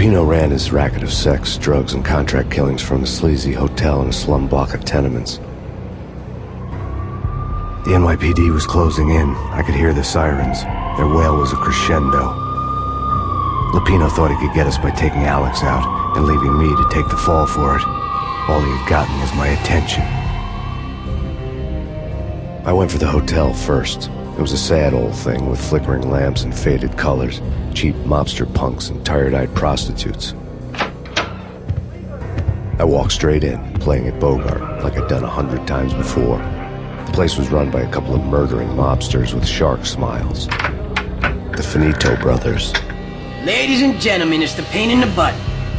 Lupino ran his racket of sex, drugs, and contract killings from a sleazy hotel in a slum block of tenements. The NYPD was closing in. I could hear the sirens. Their wail was a crescendo. Lupino thought he could get us by taking Alex out and leaving me to take the fall for it. All he had gotten was my attention. I went for the hotel first. It was a sad old thing with flickering lamps and faded colors, cheap mobster punks and tired-eyed prostitutes. I walked straight in, playing at Bogart, like I'd done 100 times before. The place was run by a couple of murdering mobsters with shark smiles. The Finito brothers. Ladies and gentlemen, it's the Payne in the butt.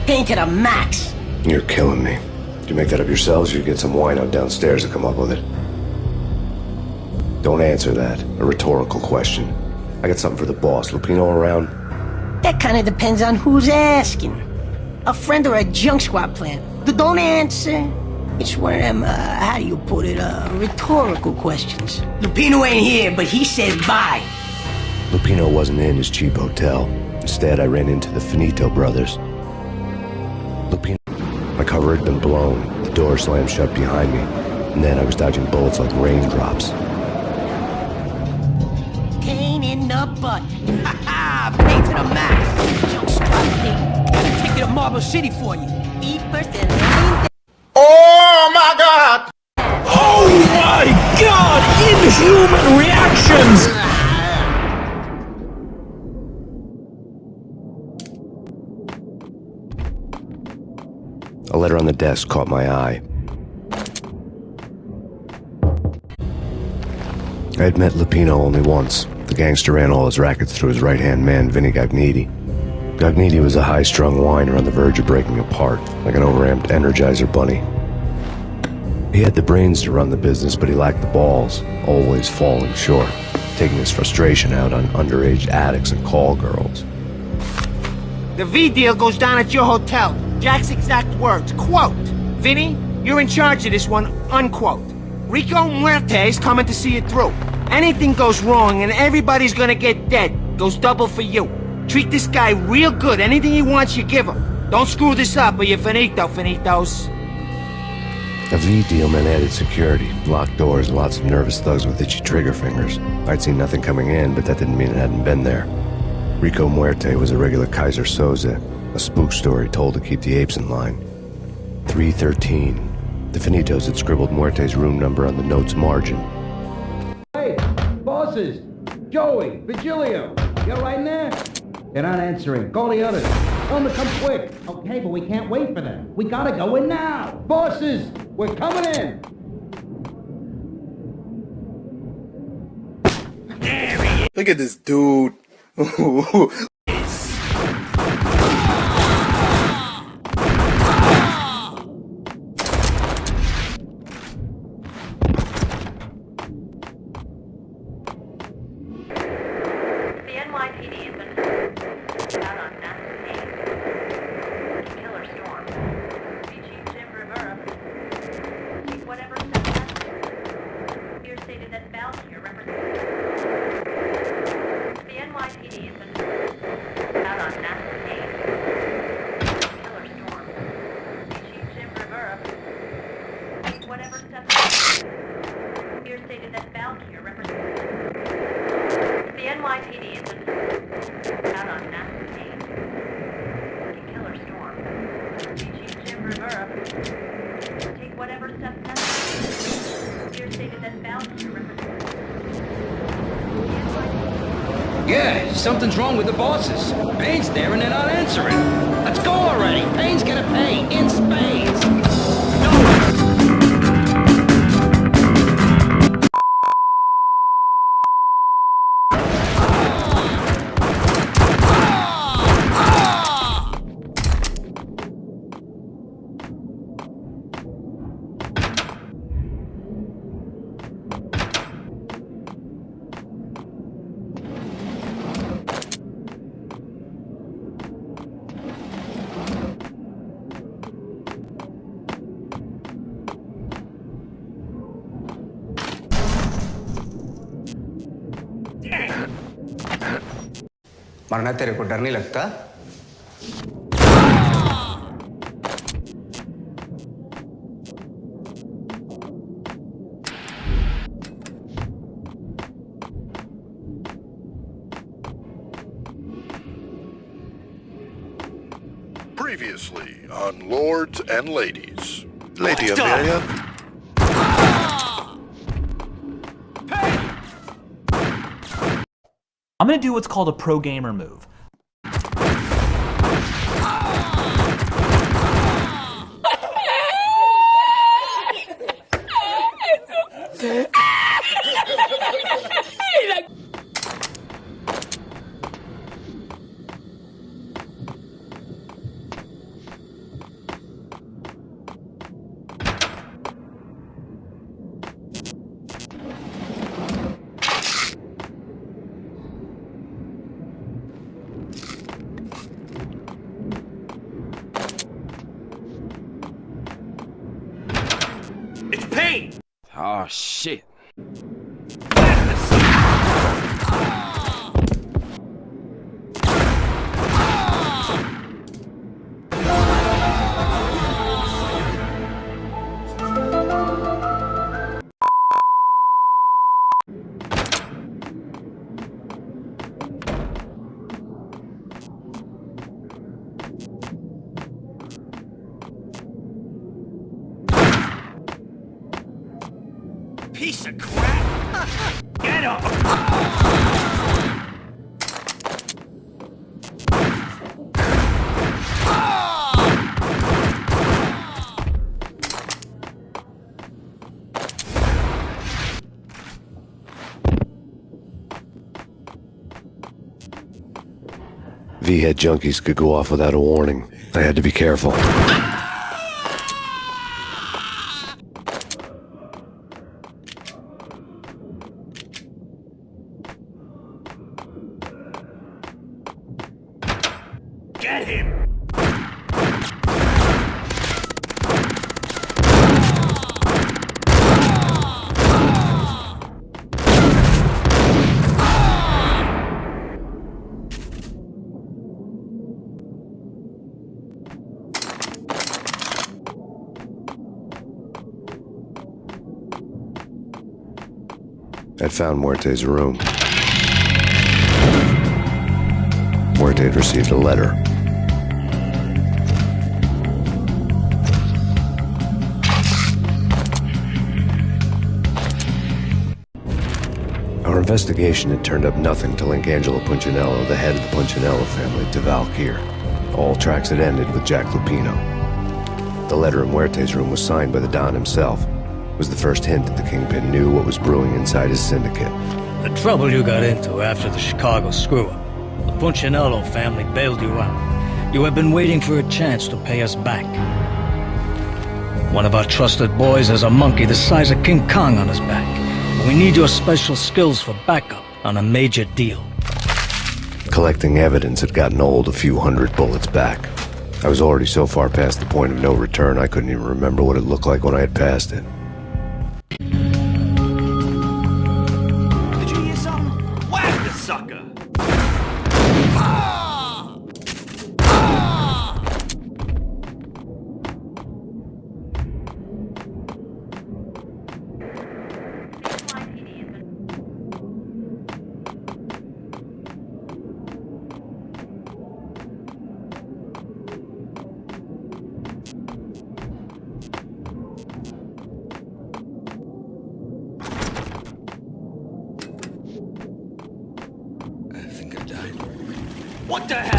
Payne to the max. You're killing me. Did you make that up yourselves, or you get some wine out downstairs to come up with it? Don't answer that. A rhetorical question. I got something for the boss. Lupino around? That kind of depends on who's asking. A friend or a junk squad plant. Don't answer. It's one of them, how do you put it, rhetorical questions. Lupino ain't here, but he says bye. Lupino wasn't in his cheap hotel. Instead, I ran into the Finito brothers. Lupino... My cover had been blown. The door slammed shut behind me. And then I was dodging bullets like raindrops. Payne in the butt. Ha ha! Payne to the max. Junk squad thing. Gotta take it to Marble City for you. Oh my God! Oh my God! Inhuman reactions! A letter on the desk caught my eye. I had met Lupino only once. The gangster ran all his rackets through his right-hand man, Vinny Gagniti. Gagniti was a high-strung whiner on the verge of breaking apart, like an overamped Energizer bunny. He had the brains to run the business, but he lacked the balls, always falling short, taking his frustration out on underage addicts and call girls. The V deal goes down at your hotel. Jack's exact words, quote, "Vinny, you're in charge of this one," unquote. Rico Muerte's coming to see it through. Anything goes wrong and everybody's gonna get dead. Goes double for you. Treat this guy real good. Anything he wants, you give him. Don't screw this up or you're finito, finitos. A V deal meant added security, locked doors, and lots of nervous thugs with itchy trigger fingers. I'd seen nothing coming in, but that didn't mean it hadn't been there. Rico Muerte was a regular Kaiser Soze, a spook story told to keep the apes in line. 313. The Finitos had scribbled Muerte's room number on the note's margin. Hey, bosses! Joey, Vigilio, you right in there? They're not answering. Call the others. Tell them to come quick. Okay, but we can't wait for them. We gotta go in now. Bosses, we're coming in. Look at this dude. Yeah, something's wrong with the bosses. Payne's there and they're not answering. Let's go already. Payne's gonna pay in spades. मरना तेरे को डर नहीं लगता? Previously on Lords and Ladies. Lady Amelia? I'm gonna do what's called a pro gamer move. It's Payne! Oh, shit. Piece of crap! Get up! V-head junkies could go off without a warning. I had to be careful. Get him! I'd found Muerte's room. Muerte had received a letter. Our investigation had turned up nothing to link Angelo Punchinello, the head of the Punchinello family, to Valkyr. All tracks had ended with Jack Lupino. The letter in Muerte's room was signed by the Don himself. It was the first hint that the Kingpin knew what was brewing inside his syndicate. The trouble you got into after the Chicago screw-up. The Punchinello family bailed you out. You have been waiting for a chance to pay us back. One of our trusted boys has a monkey the size of King Kong on his back. We need your special skills for backup on a major deal. Collecting evidence had gotten old a few hundred bullets back. I was already so far past the point of no return I couldn't even remember what it looked like when I had passed it. Did you hear something? Whack the sucker! What the hell?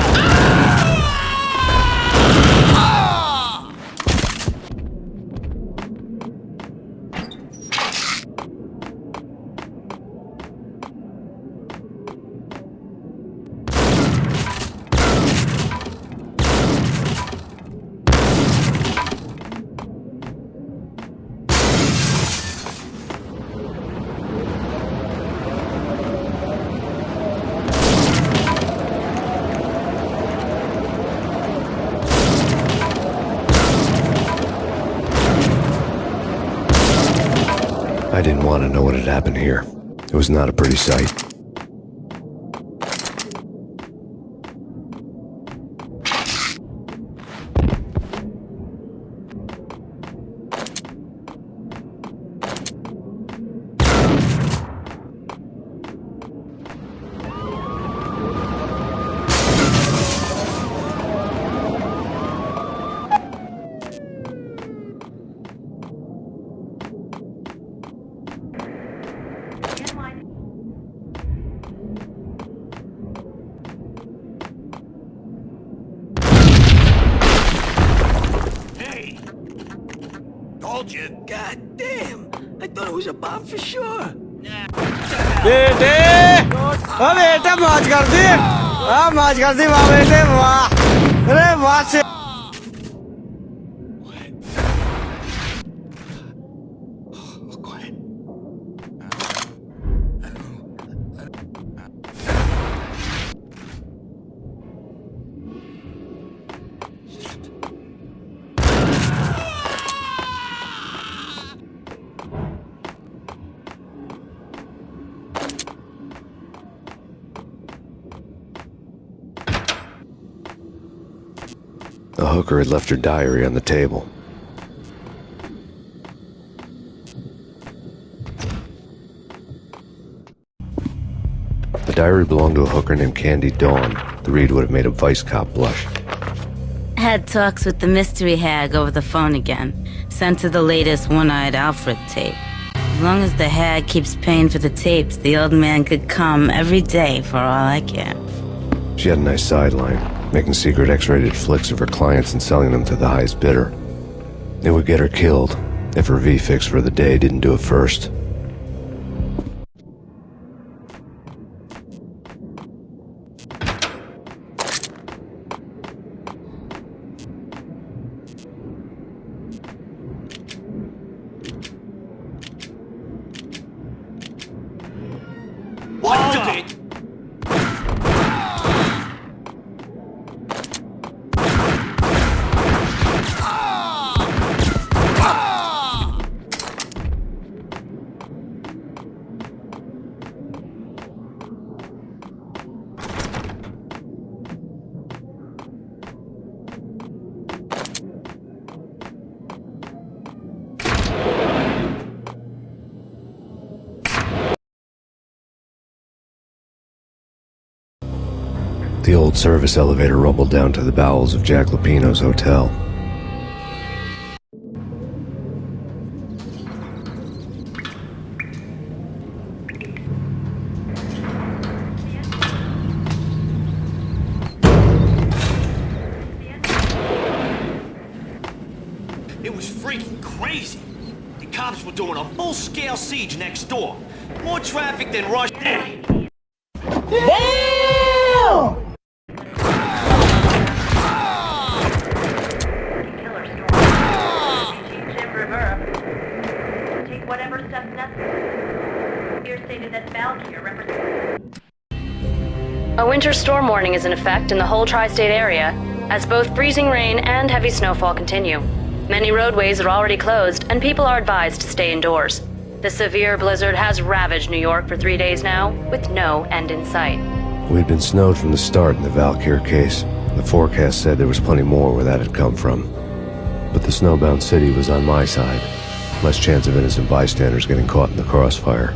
I didn't want to know what had happened here. It was not a pretty sight. told you. God damn! I thought it was a bomb for sure. बेटे ओ बेटा मौज कर दी हाँ मौज कर दी वाह बेटे वाह अरे वाह से The hooker had left her diary on the table. The diary belonged to a hooker named Candy Dawn. The read would have made a vice cop blush. Had talks with the mystery hag over the phone again. Sent her the latest One-Eyed Alfred tape. As long as the hag keeps paying for the tapes, the old man could come every day for all I care. She had a nice sideline, making secret X-rated flicks of her clients and selling them to the highest bidder. It would get her killed if her V-fix for the day didn't do it first. The old service elevator rumbled down to the bowels of Jack Lupino's hotel. It was freaking crazy. The cops were doing a full-scale siege next door. More traffic than rush. Damn! Take whatever steps necessary. Here stated that Valkyrie represents. A winter storm warning is in effect in the whole tri-state area, as both freezing rain and heavy snowfall continue. Many roadways are already closed, and people are advised to stay indoors. The severe blizzard has ravaged New York for 3 days now, with no end in sight. We'd been snowed from the start in the Valkyrie case. The forecast said there was plenty more where that had come from. But the snowbound city was on my side. Less chance of innocent bystanders getting caught in the crossfire.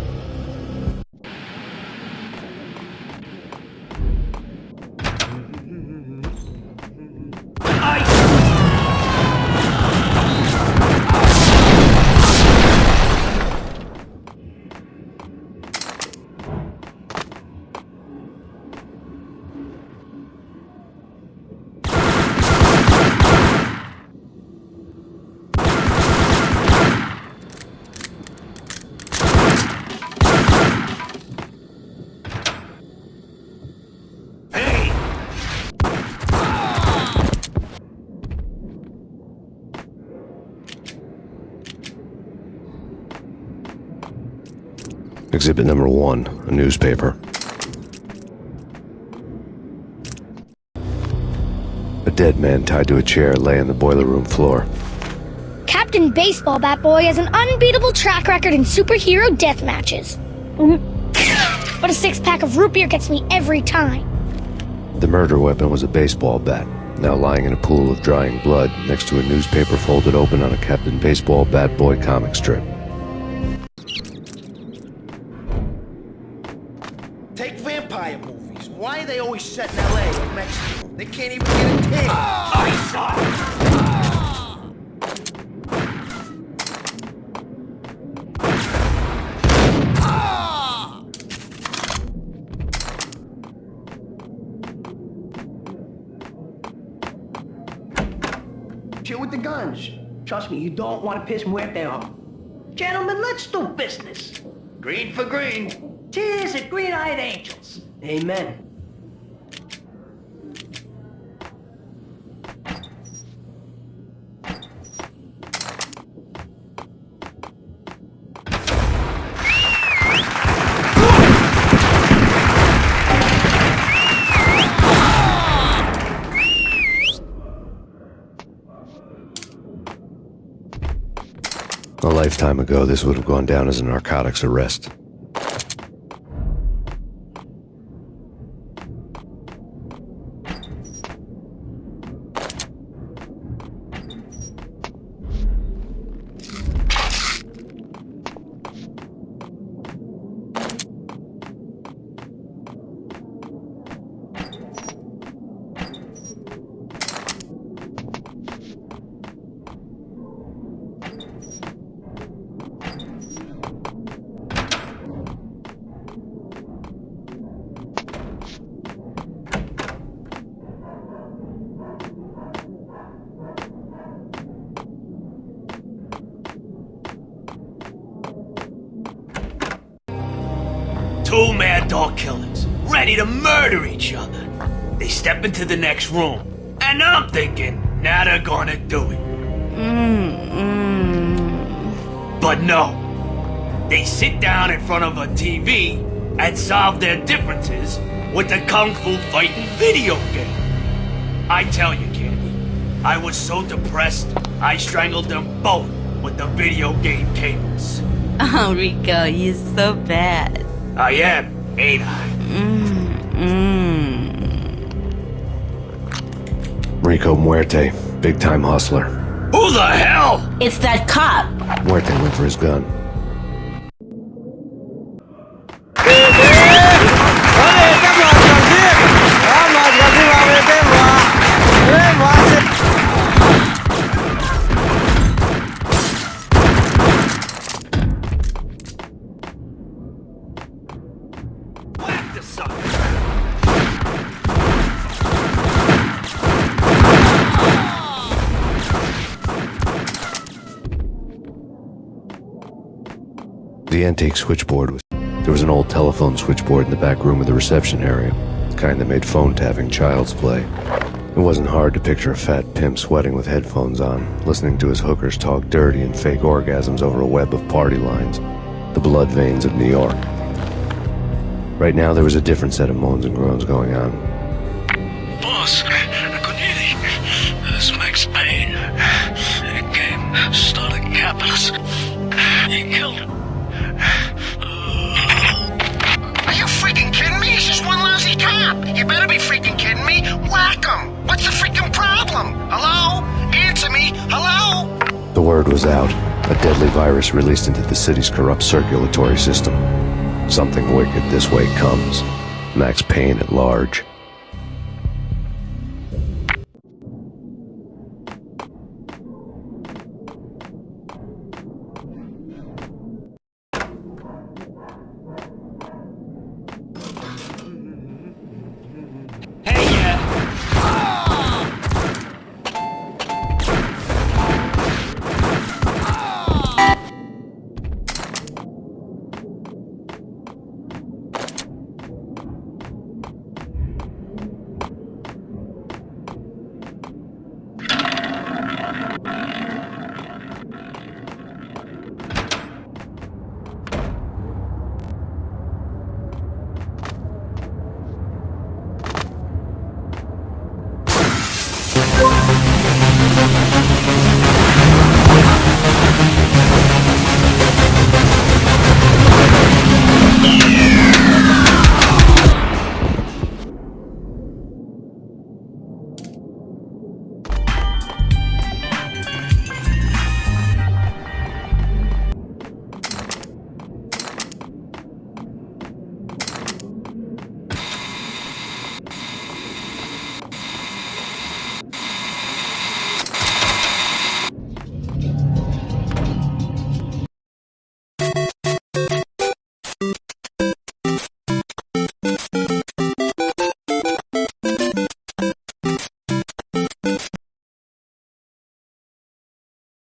Exhibit number 1, a newspaper. A dead man tied to a chair lay on the boiler room floor. Captain Baseball Bat Boy has an unbeatable track record in superhero death matches. But a 6-pack of root beer gets me every time. The murder weapon was a baseball bat, now lying in a pool of drying blood next to a newspaper folded open on a Captain Baseball Bat Boy comic strip. Take vampire movies. Why are they always set in LA or Mexico? They can't even get a tape. I saw Shit with the guns. Trust me, you don't want to piss Muerte off. Gentlemen, let's do business. Green for green. Cheers at green-eyed angels. Amen. A lifetime ago, this would have gone down as a narcotics arrest. Two mad dog killers, ready to murder each other. They step into the next room, and I'm thinking, now they're gonna do it. But no. They sit down in front of a TV and solve their differences with the Kung Fu fighting video game. I tell you, Candy, I was so depressed, I strangled them both with the video game cables. Oh, Rico, you're so bad. I am, ain't I? Rico Muerte, big-time hustler. Who the hell? It's that cop. Muerte went for his gun. Whack the sucker! The antique switchboard was... There was an old telephone switchboard in the back room of the reception area, the kind that made phone tapping child's play. It wasn't hard to picture a fat pimp sweating with headphones on, listening to his hookers talk dirty and fake orgasms over a web of party lines, the blood veins of New York. Right now, there was a different set of moans and groans going on. Boss, good evening. This is Max Payne. He came, started capping us. He killed him. Are you freaking kidding me? He's just one lousy cop. You better be freaking kidding me. Whack him. What's the freaking problem? Hello? Answer me. Hello? The word was out. A deadly virus released into the city's corrupt circulatory system. Something wicked this way comes. Max Payne at large.